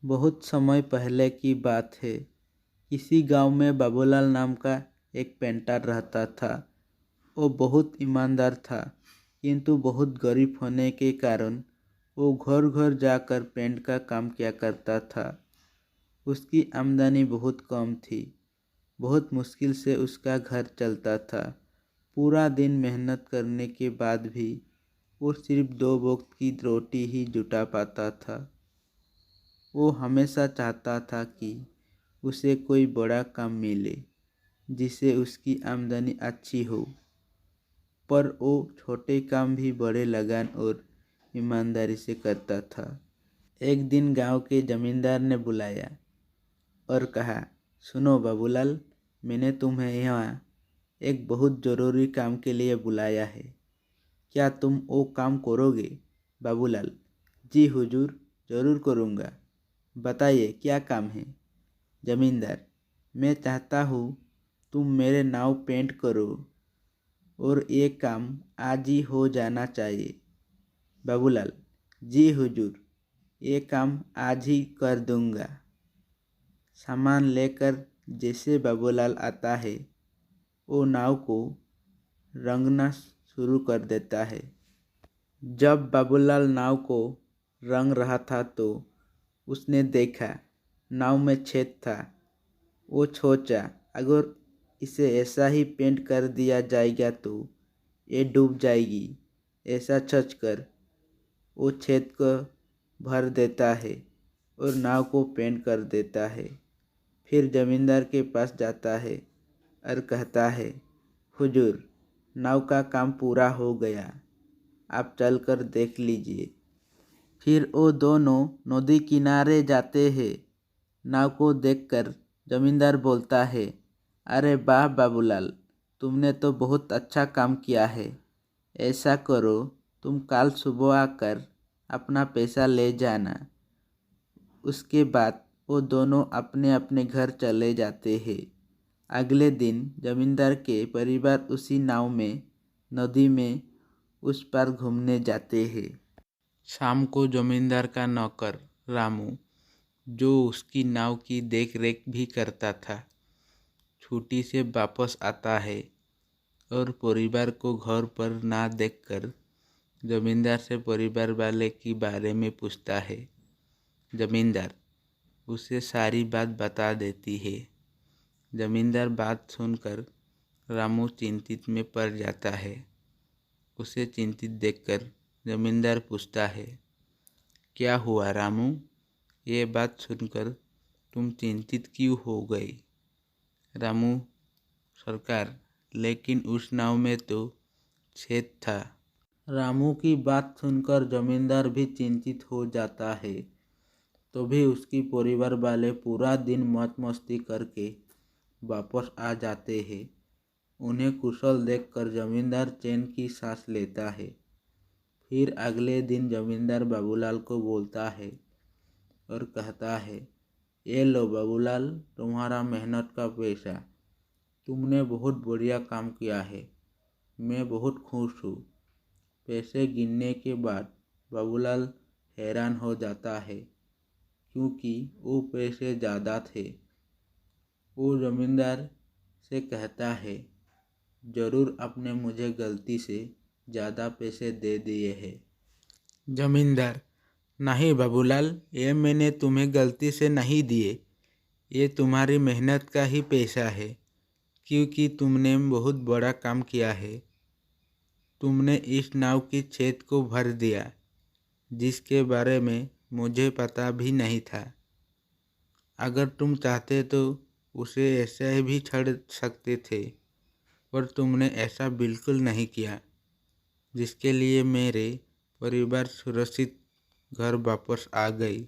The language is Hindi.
बहुत समय पहले की बात है। किसी गांव में बाबूलाल नाम का एक पेंटर रहता था। वो बहुत ईमानदार था, किंतु बहुत गरीब होने के कारण वो घर घर जाकर पेंट का काम किया करता था। उसकी आमदनी बहुत कम थी। बहुत मुश्किल से उसका घर चलता था। पूरा दिन मेहनत करने के बाद भी वो सिर्फ 2 वक्त की रोटी ही जुटा पाता था। वो हमेशा चाहता था कि उसे कोई बड़ा काम मिले जिससे उसकी आमदनी अच्छी हो, पर वो छोटे काम भी बड़े लगन और ईमानदारी से करता था। एक दिन गांव के जमींदार ने बुलाया और कहा, सुनो बाबूलाल, मैंने तुम्हें यहाँ एक बहुत ज़रूरी काम के लिए बुलाया है। क्या तुम वो काम करोगे? बाबूलाल, जी हुजूर, ज़रूर करूँगा। बताइए क्या काम है? जमींदार, मैं चाहता हूँ तुम मेरे नाव पेंट करो और ये काम आज ही हो जाना चाहिए। बाबूलाल, जी हुजूर, ये काम आज ही कर दूंगा। सामान लेकर जैसे बाबूलाल आता है, वो नाव को रंगना शुरू कर देता है। जब बाबूलाल नाव को रंग रहा था तो उसने देखा नाव में छेद था। वो सोचा, अगर इसे ऐसा ही पेंट कर दिया जाएगा तो ये डूब जाएगी। ऐसा सोचकर वो छेद को भर देता है और नाव को पेंट कर देता है। फिर जमींदार के पास जाता है और कहता है, हुजूर, नाव का काम पूरा हो गया, आप चलकर देख लीजिए। फिर वो दोनों नदी किनारे जाते हैं। नाव को देखकर जमींदार बोलता है, अरे वाह बाबूलाल, तुमने तो बहुत अच्छा काम किया है। ऐसा करो, तुम कल सुबह आकर अपना पैसा ले जाना। उसके बाद वो दोनों अपने अपने घर चले जाते हैं। अगले दिन जमींदार के परिवार उसी नाव में नदी में उस पार घूमने जाते हैं। शाम को जमींदार का नौकर रामू, जो उसकी नाव की देख रेख भी करता था, छुट्टी से वापस आता है और परिवार को घर पर ना देखकर जमींदार से परिवार वाले के बारे में पूछता है। जमींदार उसे सारी बात बता देती है। जमींदार बात सुनकर रामू चिंतित में पड़ जाता है। उसे चिंतित देखकर जमींदार पूछता है, क्या हुआ रामू? ये बात सुनकर तुम चिंतित क्यों हो गए? रामू, सरकार, लेकिन उस नाव में तो छेद था। रामू की बात सुनकर जमींदार भी चिंतित हो जाता है। तो भी उसकी परिवार वाले पूरा दिन मौज मस्ती करके वापस आ जाते हैं। उन्हें कुशल देखकर जमींदार चैन की सांस लेता है। फिर अगले दिन जमींदार बाबूलाल को बोलता है और कहता है, ये लो बाबूलाल, तुम्हारा मेहनत का पैसा। तुमने बहुत बढ़िया काम किया है, मैं बहुत खुश हूँ। पैसे गिनने के बाद बाबूलाल हैरान हो जाता है, क्योंकि वो पैसे ज़्यादा थे। वो जमींदार से कहता है, ज़रूर आपने मुझे गलती से ज़्यादा पैसे दे दिए हैं। जमींदार, नहीं बाबूलाल, ये मैंने तुम्हें गलती से नहीं दिए। ये तुम्हारी मेहनत का ही पैसा है, क्योंकि तुमने बहुत बड़ा काम किया है। तुमने इस नाव की छेद को भर दिया, जिसके बारे में मुझे पता भी नहीं था। अगर तुम चाहते तो उसे ऐसे भी छोड़ सकते थे, पर तुमने ऐसा बिल्कुल नहीं किया, जिसके लिए मेरे परिवार सुरक्षित घर वापस आ गई।